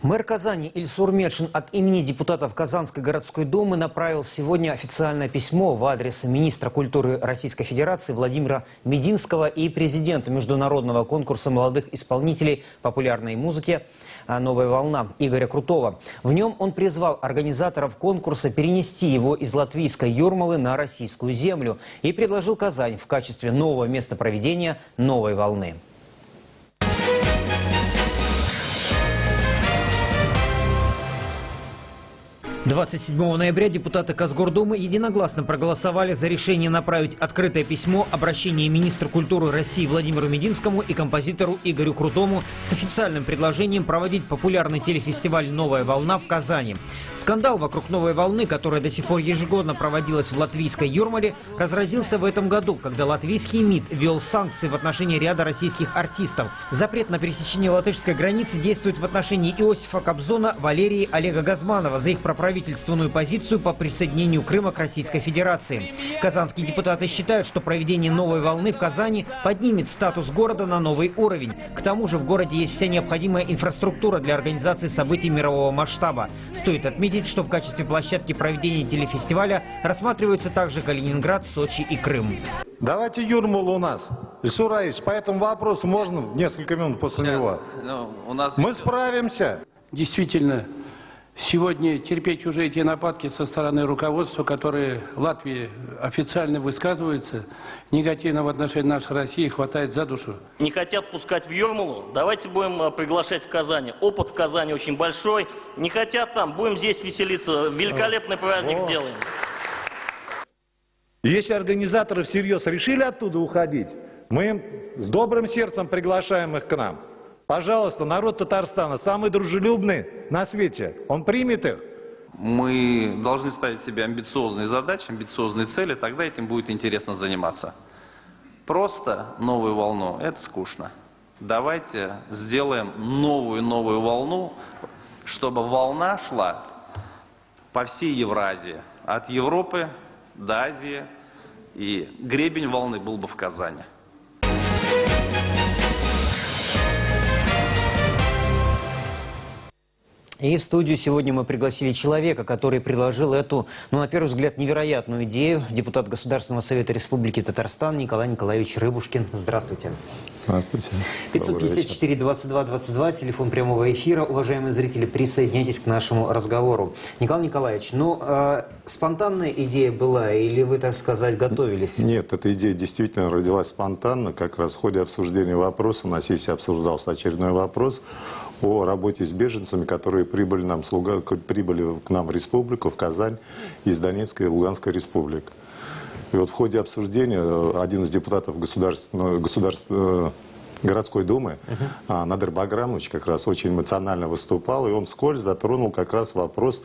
Мэр Казани Ильсур Метшин от имени депутатов Казанской городской думы направил сегодня официальное письмо в адрес министра культуры Российской Федерации Владимира Мединского и президента международного конкурса молодых исполнителей популярной музыки «Новая волна» Игоря Крутого. В нем он призвал организаторов конкурса перенести его из латвийской Юрмалы на российскую землю и предложил Казань в качестве нового места проведения «Новой волны». 27 ноября депутаты Казгордумы единогласно проголосовали за решение направить открытое письмо обращение министру культуры России Владимиру Мединскому и композитору Игорю Крутому с официальным предложением проводить популярный телефестиваль «Новая волна» в Казани. Скандал вокруг «Новой волны», которая до сих пор ежегодно проводилась в латвийской Юрмале, разразился в этом году, когда латвийский МИД ввел санкции в отношении ряда российских артистов. Запрет на пересечение латышской границы действует в отношении Иосифа Кобзона, Валерии, Олега Газманова за их правительственную позицию по присоединению Крыма к Российской Федерации. Казанские депутаты считают, что проведение «Новой волны» в Казани поднимет статус города на новый уровень. К тому же в городе есть вся необходимая инфраструктура для организации событий мирового масштаба. Стоит отметить, что в качестве площадки проведения телефестиваля рассматриваются также Калининград, Сочи и Крым. Давайте Юрмалу у нас. Ильсур Раисович, по этому вопросу можно несколько минут после него? Мы справимся. Действительно, сегодня терпеть уже эти нападки со стороны руководства, которые в Латвии официально высказываются, негативно в отношении нашей России, хватает за душу. Не хотят пускать в Юрмалу, давайте будем приглашать в Казани. Опыт в Казани очень большой. Не хотят там, будем здесь веселиться. Великолепный праздник сделаем. Если организаторы всерьез решили оттуда уходить, мы с добрым сердцем приглашаем их к нам. Пожалуйста, народ Татарстана самый дружелюбный на свете. Он примет их. Мы должны ставить себе амбициозные задачи, амбициозные цели, тогда этим будет интересно заниматься. Просто новую волну – это скучно. Давайте сделаем новую волну, чтобы волна шла по всей Евразии, от Европы до Азии, и гребень волны был бы в Казани. И в студию сегодня мы пригласили человека, который предложил эту, на первый взгляд, невероятную идею. Депутат Государственного совета Республики Татарстан Николай Николаевич Рыбушкин. Здравствуйте. Здравствуйте. 554-22-22, телефон прямого эфира. Уважаемые зрители, присоединяйтесь к нашему разговору. Николай Николаевич, спонтанная идея была или вы, так сказать, готовились? Нет, эта идея действительно родилась спонтанно. Как раз в ходе обсуждения вопроса, на сессии обсуждался очередной вопрос о работе с беженцами, которые прибыли к нам в республику, в Казань, из Донецкой и Луганской республик. И вот в ходе обсуждения один из депутатов городской думы, Надыр Баграмович, как раз очень эмоционально выступал, и он вскользь затронул как раз вопрос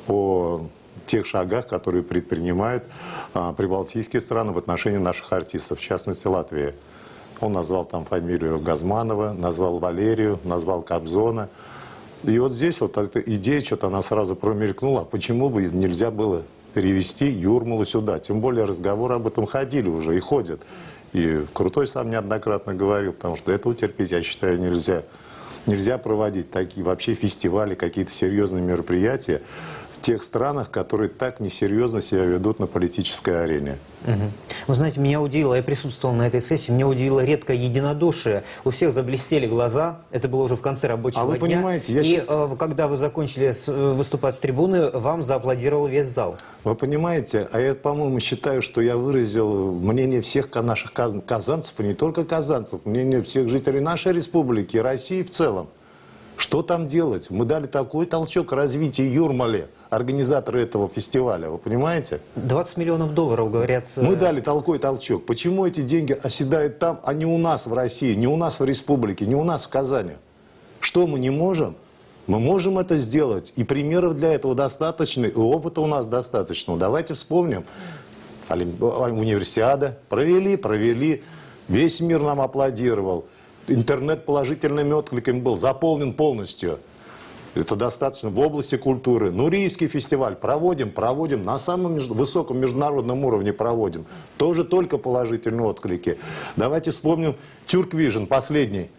о тех шагах, которые предпринимают прибалтийские страны в отношении наших артистов, в частности Латвии. Он назвал там фамилию Газманова, назвал Валерию, назвал Кобзона. И вот здесь вот эта идея, что-то она сразу промелькнула. А почему бы нельзя было перевести Юрмалу сюда? Тем более разговоры об этом ходили уже и ходят. И Крутой сам неоднократно говорил, потому что этого терпеть, я считаю, нельзя. Нельзя проводить такие вообще фестивали, какие-то серьезные мероприятия в тех странах, которые так несерьезно себя ведут на политической арене. Вы знаете, меня удивило, я присутствовал на этой сессии, меня удивило редкое единодушие. У всех заблестели глаза, это было уже в конце рабочего дня. Понимаете, когда вы закончили выступать с трибуны, вам зааплодировал весь зал. Вы понимаете, а я, по-моему, считаю, что я выразил мнение всех наших казанцев, и не только казанцев, мнение всех жителей нашей республики и России в целом. Что там делать? Мы дали такой толчок развитию Юрмале, организаторы этого фестиваля, вы понимаете? 20 миллионов долларов, говорят. Мы дали такой толчок. Почему эти деньги оседают там, а не у нас в России, не у нас в республике, не у нас в Казани? Что мы не можем? Мы можем это сделать. И примеров для этого достаточно, и опыта у нас достаточно. Давайте вспомним. Универсиада. Провели. Весь мир нам аплодировал. Интернет положительными откликами был заполнен полностью. Это достаточно в области культуры. Нурийский фестиваль проводим на самом высоком международном уровне проводим. Тоже только положительные отклики. Давайте вспомним Тюрквижн последний.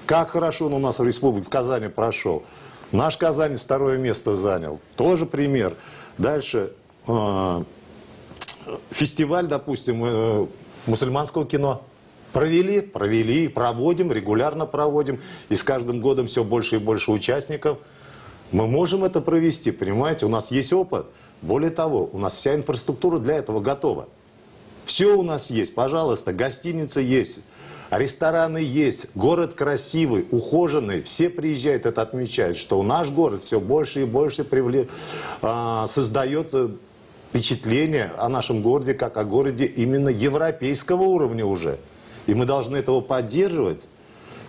Как хорошо он у нас в республике, в Казани прошел. Наш Казань второе место занял. Тоже пример. Дальше. Фестиваль, допустим, мусульманского кино. Провели, проводим, регулярно проводим. И с каждым годом все больше и больше участников. Мы можем это провести, понимаете? У нас есть опыт. Более того, у нас вся инфраструктура для этого готова. Все у нас есть, пожалуйста, гостиница есть, рестораны есть, город красивый, ухоженный. Все приезжают, это отмечают, что наш город все больше и больше создает впечатление о нашем городе, как о городе именно европейского уровня уже. И мы должны этого поддерживать.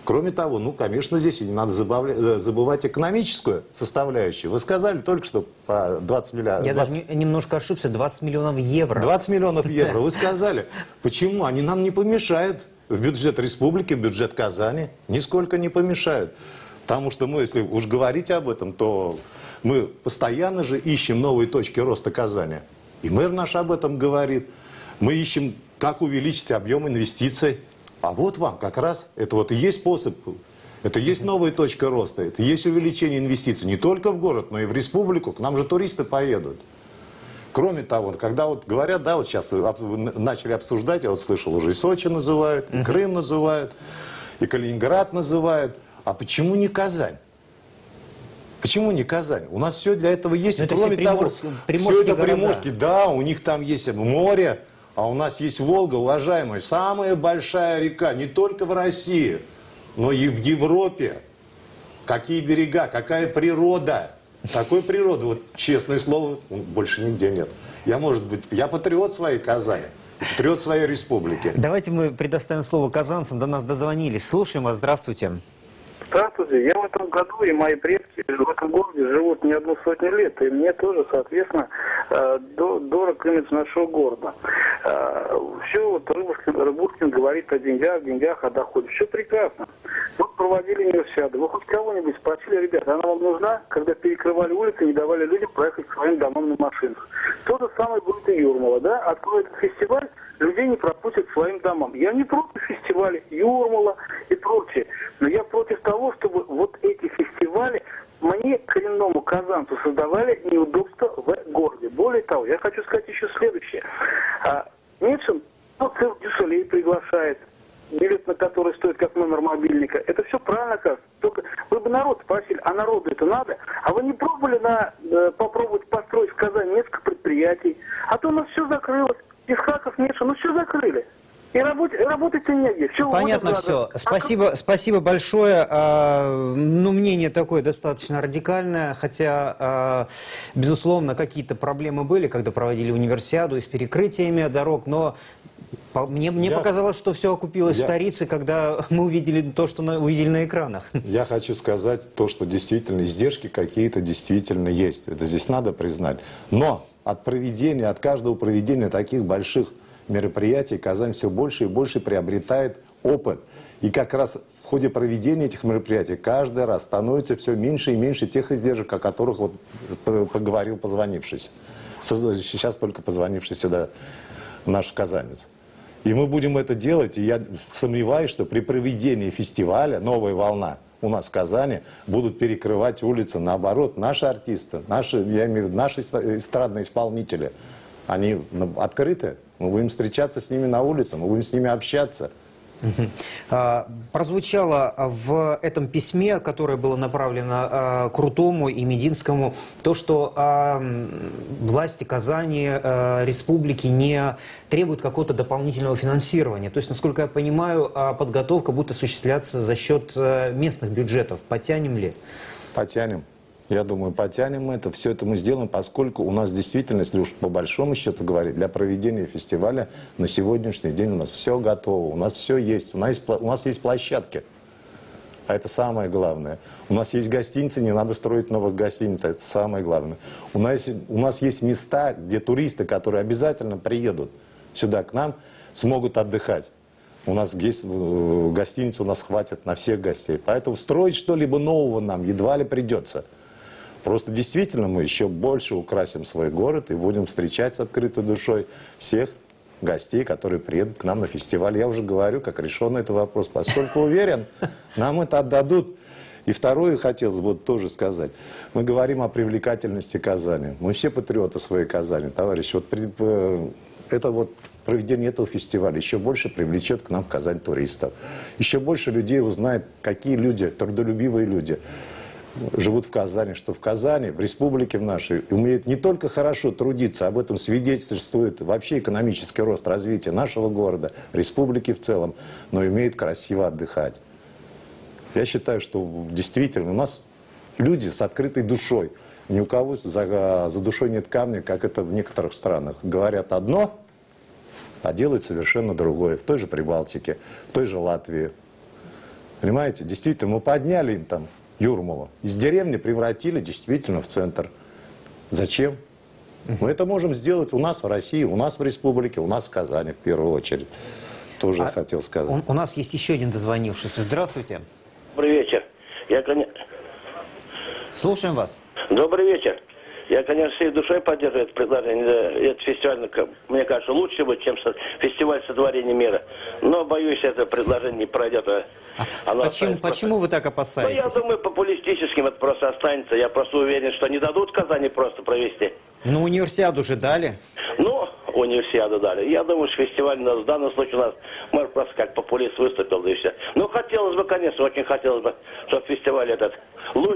Кроме того, ну, конечно, здесь не надо забывать экономическую составляющую. Вы сказали только что по 20 миллиардов. Я даже немножко ошибся, 20 миллионов евро. 20 миллионов евро, вы сказали. Почему? Они нам не помешают в бюджет республики, в бюджет Казани. Нисколько не помешают. Потому что мы, если уж говорить об этом, то мы постоянно же ищем новые точки роста Казани. И мэр наш об этом говорит. Мы ищем, как увеличить объем инвестиций. А вот вам как раз, это вот и есть способ, это и есть новая точка роста, это и есть увеличение инвестиций не только в город, но и в республику, к нам же туристы поедут. Кроме того, когда вот говорят, да, вот сейчас начали обсуждать, я вот слышал, уже и Сочи называют, и Крым называют, и Калининград называют, а почему не Казань? Почему не Казань? У нас все для этого есть, кроме того, все это приморские, да, у них там есть море. А у нас есть Волга, уважаемая, самая большая река, не только в России, но и в Европе. Какие берега, какая природа. Такой природы, вот честное слово, больше нигде нет. Я патриот своей Казани, патриот своей республики. Давайте мы предоставим слово казанцам, до нас дозвонились. Слушаем вас, здравствуйте. Здравствуйте, я в этом году и мои предки в этом городе живут не одну сотню лет, и мне тоже, соответственно, дорог имидж нашего города. Все, вот Рыбушкин говорит о деньгах, о доходе. Все прекрасно. Вот проводили универсиаду. Вы хоть кого-нибудь спросили, ребята, она вам нужна, когда перекрывали улицы и не давали людям проехать к своим домам на машинах? То же самое будет и Юрмала, да? Откроет фестиваль, людей не пропустят к своим домам. Я не против фестивалей Юрмала и прочее, но я против того, чтобы вот эти фестивали мне, коренному казанцу, создавали неудобства в городе. Более того, я хочу сказать еще следующее. Меньшин, цирк Дюшелей приглашает, билет на который стоит как номер мобильника. Это все правильно, кажется. Только вы бы народ спросили, а народу это надо? А вы не пробовали попробовать построить в Казани несколько предприятий? А то у нас все закрылось. Исхаков, Меньшин, ну все закрыли. И работать-то негде. Все понятно все. Спасибо большое. Ну, мнение такое достаточно радикальное, хотя, безусловно, какие-то проблемы были, когда проводили универсиаду и с перекрытиями дорог, но мне показалось, что все окупилось в столице, когда мы увидели то, что увидели на экранах. Я хочу сказать то, что действительно издержки какие-то действительно есть. Это здесь надо признать. Но от каждого проведения таких больших мероприятий Казань все больше и больше приобретает опыт. И как раз в ходе проведения этих мероприятий каждый раз становится все меньше и меньше тех издержек, о которых вот поговорил позвонившийся. Сейчас только позвонивший сюда наш казанец. И мы будем это делать, и я сомневаюсь, что при проведении фестиваля «Новая волна» у нас в Казани будут перекрывать улицы. Наоборот, наши артисты, я имею в виду наши эстрадные исполнители, они открыты. Мы будем встречаться с ними на улице, мы будем с ними общаться. Прозвучало в этом письме, которое было направлено Крутому и Мединскому, то, что власти Казани, республики не требуют какого-то дополнительного финансирования. То есть, насколько я понимаю, подготовка будет осуществляться за счет местных бюджетов. Потянем ли? Потянем. Я думаю, потянем это, все это мы сделаем, поскольку у нас действительно, если уж по большому счету говорить, для проведения фестиваля на сегодняшний день у нас все готово, у нас все есть, у нас есть площадки, а это самое главное. У нас есть гостиницы, не надо строить новых гостиниц, это самое главное. У нас есть места, где туристы, которые обязательно приедут сюда к нам, смогут отдыхать. У нас есть гостиницы, у нас хватит на всех гостей, поэтому строить что-либо нового нам едва ли придется. Просто действительно мы еще больше украсим свой город и будем встречать с открытой душой всех гостей, которые приедут к нам на фестиваль. Я уже говорю, как решен этот вопрос, поскольку уверен, нам это отдадут И второе хотелось бы тоже сказать. Мы говорим о привлекательности Казани. Мы все патриоты своей Казани, товарищи. Это вот проведение этого фестиваля еще больше привлечет к нам в Казань туристов. Еще больше людей узнает, какие люди, трудолюбивые люди живут в Казани, что в Казани, в республике в нашей, умеют не только хорошо трудиться, об этом свидетельствует вообще экономический рост, развитие нашего города, республики в целом, но и умеют красиво отдыхать. Я считаю, что действительно у нас люди с открытой душой. Ни у кого за душой нет камня, как это в некоторых странах. Говорят одно, а делают совершенно другое. В той же Прибалтике, в той же Латвии. Понимаете, действительно, мы подняли им там Юрмалу. Из деревни превратили действительно в центр. Зачем? Мы это можем сделать у нас в России, у нас в республике, у нас в Казани в первую очередь. Тоже хотел сказать. У нас есть еще один дозвонившийся. Здравствуйте. Добрый вечер. Слушаем вас. Добрый вечер. Я, конечно, всей душой поддерживаю это предложение. Этот фестиваль, мне кажется, лучше будет, чем фестиваль сотворения мира. Но, боюсь, это предложение не пройдет. Почему вы так опасаетесь? Ну, я думаю, популистическим это просто останется. Я просто уверен, что не дадут Казани просто провести. Ну, универсиаду же дали. Ну, универсиаду дали. Я думаю, что фестиваль в данном случае у нас, может, просто как популист выступил, да и все. Ну, хотелось бы, конечно, очень хотелось бы, чтобы фестиваль этот,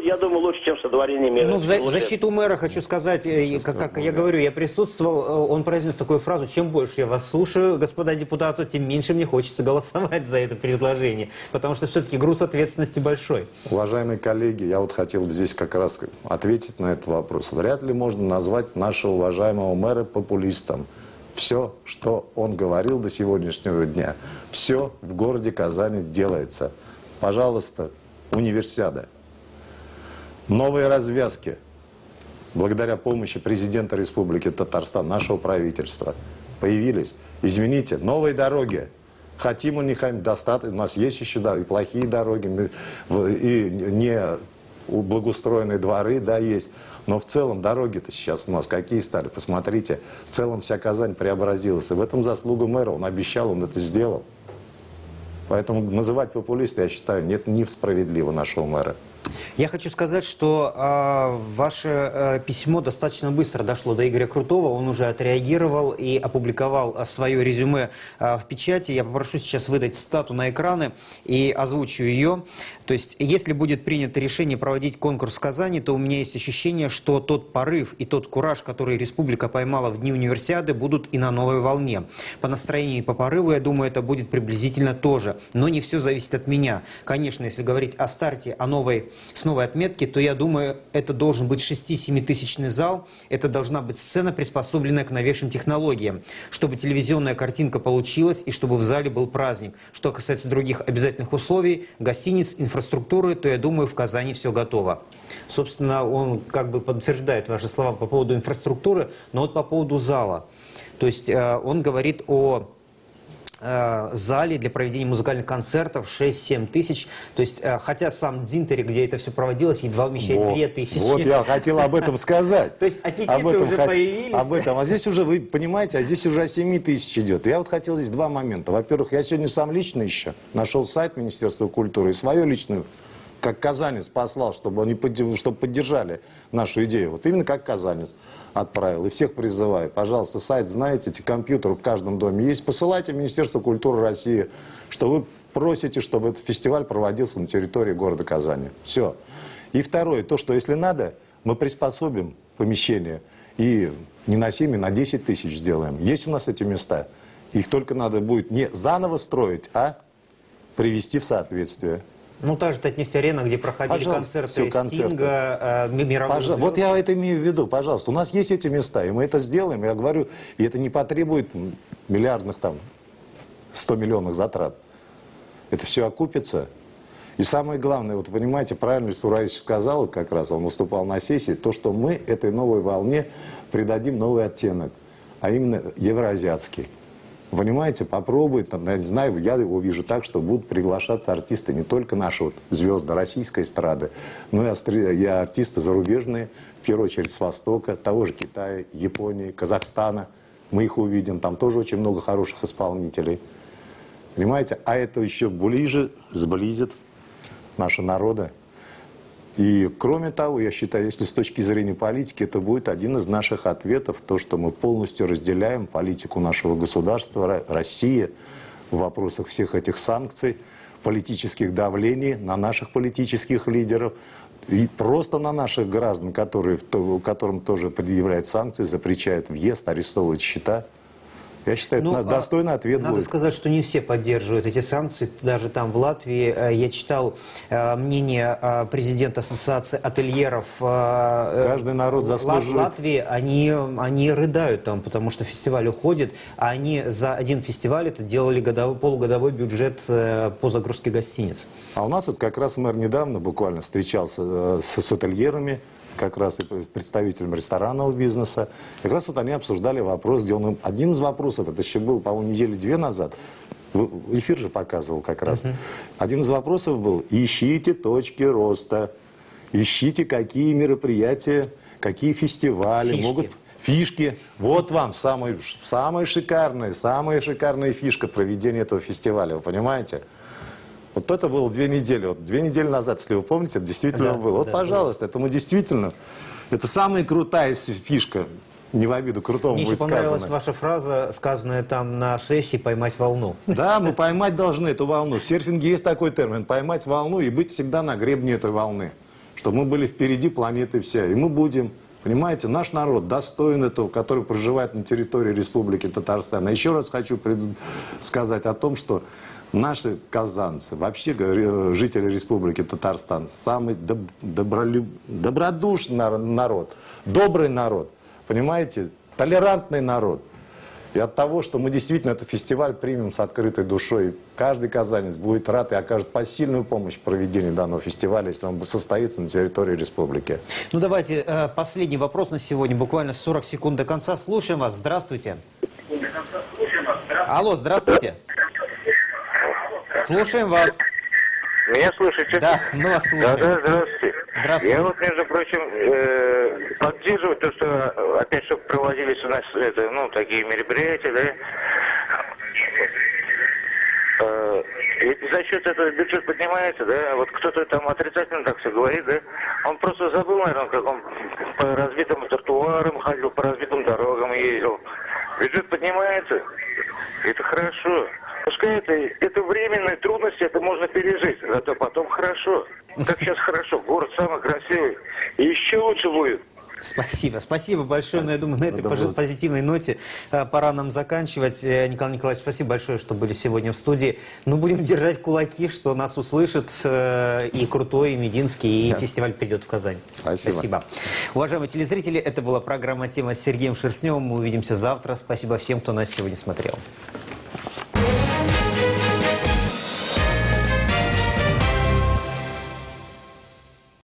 я думаю, лучше, чем сотворение мира. Ну, в защиту мэра хочу сказать, как я говорю, я присутствовал, он произнес такую фразу: чем больше я вас слушаю, господа депутаты, тем меньше мне хочется голосовать за это предложение, потому что все-таки груз ответственности большой. Уважаемые коллеги, я вот хотел бы здесь как раз ответить на этот вопрос. Вряд ли можно назвать нашего уважаемого мэра популистом. Все, что он говорил до сегодняшнего дня, все в городе Казани делается. Пожалуйста, универсиада. Новые развязки. Благодаря помощи президента Республики Татарстан, нашего правительства, появились. Извините, новые дороги. Хотим или не хотим, достаточно. У нас есть еще и плохие дороги, и не благоустроенные дворы, да, есть. Но в целом дороги-то сейчас у нас какие стали? Посмотрите, в целом вся Казань преобразилась. И в этом заслуга мэра. Он обещал, он это сделал. Поэтому называть популиста, я считаю, нет, несправедливо нашего мэра. Я хочу сказать, что ваше письмо достаточно быстро дошло до Игоря Крутого. Он уже отреагировал и опубликовал свое резюме в печати. Я попрошу сейчас выдать цитату на экраны и озвучу ее. То есть, если будет принято решение проводить конкурс в Казани, то у меня есть ощущение, что тот порыв и тот кураж, который республика поймала в дни универсиады, будут и на новой волне. По настроению и по порыву, я думаю, это будет приблизительно то же. Но не все зависит от меня. Конечно, если говорить о старте, с новой отметки, то я думаю, это должен быть 6-7 тысячный зал. Это должна быть сцена, приспособленная к новейшим технологиям, чтобы телевизионная картинка получилась и чтобы в зале был праздник. Что касается других обязательных условий, гостиниц, инфраструктуры, то я думаю, в Казани все готово. Собственно, он как бы подтверждает ваши слова по поводу инфраструктуры, но вот по поводу зала. То есть он говорит о зале для проведения музыкальных концертов 6-7 тысяч. То есть, хотя сам Дзинтери, где это все проводилось, едва вмещает 2000. Вот я хотел об этом сказать. То есть аппетиты уже появились. Об этом. А здесь уже, вы понимаете, здесь уже о 7 тысяч идет. Я вот хотел здесь два момента. Во-первых, я сегодня сам лично еще нашел сайт Министерства культуры и свою личную, как казанец, послал, чтобы поддержали нашу идею. Вот именно как казанец отправил. И всех призываю. Пожалуйста, сайт знаете, эти компьютеры в каждом доме есть. Посылайте в Министерство культуры России, что вы просите, чтобы этот фестиваль проводился на территории города Казани. Все. И второе, то, что если надо, мы приспособим помещение и не на 7, а на 10 тысяч сделаем. Есть у нас эти места. Их только надо будет не заново строить, а привести в соответствие. Ну, та же Татнефть-арена, где проходили концерты Стинга, мировых звезд. Вот я это имею в виду, пожалуйста. У нас есть эти места, и мы это сделаем. Я говорю, и это не потребует миллиардных, там, 100 миллионных затрат. Это все окупится. И самое главное, вот понимаете, правильно Сураевич сказал, вот как раз он выступал на сессии, то, что мы этой новой волне придадим новый оттенок, а именно евроазиатский. Понимаете, попробует, я не знаю, я его вижу так, что будут приглашаться артисты, не только наши вот звезды российской эстрады, но и артисты зарубежные, в первую очередь с Востока, того же Китая, Японии, Казахстана. Мы их увидим, там тоже очень много хороших исполнителей. Понимаете, а это еще ближе сблизит наши народы. И кроме того, я считаю, если с точки зрения политики, это будет один из наших ответов, то, что мы полностью разделяем политику нашего государства, России, в вопросах всех этих санкций, политических давлений на наших политических лидеров и просто на наших граждан, которым тоже предъявляют санкции, запрещают въезд, арестовывают счета. Я считаю, это достойный ответ надо будет. сказать, что не все поддерживают эти санкции. Даже там в Латвии я читал мнение президента Ассоциации ательеров. Каждый народ заслуживает. Латвии, они рыдают там, потому что фестиваль уходит, а они за один фестиваль это делали полугодовой бюджет по загрузке гостиниц. А у нас вот как раз мэр недавно буквально встречался с ательерами, как раз и представителем ресторанного бизнеса. Как раз вот они обсуждали вопрос, где он... Один из вопросов, это еще был, по-моему, недели 2 назад, эфир же показывал как раз. Один из вопросов был: ищите точки роста, ищите, какие мероприятия, какие фестивали могут... Фишки. Вот вам самая шикарная фишка проведения этого фестиваля, вы понимаете? Вот это было 2 недели. Вот 2 недели назад, если вы помните, это действительно было. Вот, пожалуйста, это мы действительно... Это самая крутая фишка. Не в обиду крутому будет сказано. Мне еще понравилась ваша фраза, сказанная там на сессии «поймать волну». Да, мы поймать должны эту волну. В серфинге есть такой термин: поймать волну и быть всегда на гребне этой волны. Чтобы мы были впереди планеты вся. И мы будем. Понимаете, наш народ достоин этого, который проживает на территории Республики Татарстан. Еще раз хочу сказать о том, что наши казанцы, вообще жители Республики Татарстан, самый добродушный народ, добрый народ, понимаете, толерантный народ. И от того, что мы действительно этот фестиваль примем с открытой душой, каждый казанец будет рад и окажет посильную помощь в проведении данного фестиваля, если он состоится на территории республики. Ну давайте последний вопрос на сегодня, буквально 40 секунд до конца. Слушаем вас. Здравствуйте. Алло, здравствуйте. Слушаем вас. Меня слышите? Да, мы вас слушаем. Да, здравствуйте. Здравствуйте. Я вот, между прочим, поддерживаю то, что опять, чтобы проводились у нас такие мероприятия, да. Ведь за счет этого бюджет поднимается, да, вот кто-то там отрицательно так все говорит, да, он просто забыл, наверное, как он по разбитым тротуарам ходил, по разбитым дорогам ездил. Бюджет поднимается, это хорошо. Пускай это временные трудности, это можно пережить, зато потом хорошо. Как сейчас хорошо, город самый красивый, и еще лучше будет. Спасибо. Спасибо большое. Но я думаю, на этой позитивной ноте пора нам заканчивать. Николай Николаевич, спасибо большое, что были сегодня в студии. Ну, будем держать кулаки, что нас услышат и Крутой, и Мединский, и фестиваль придет в Казань. Спасибо. Уважаемые телезрители, это была программа «Тема» с Сергеем Шерстневым. Мы увидимся завтра. Спасибо всем, кто нас сегодня смотрел.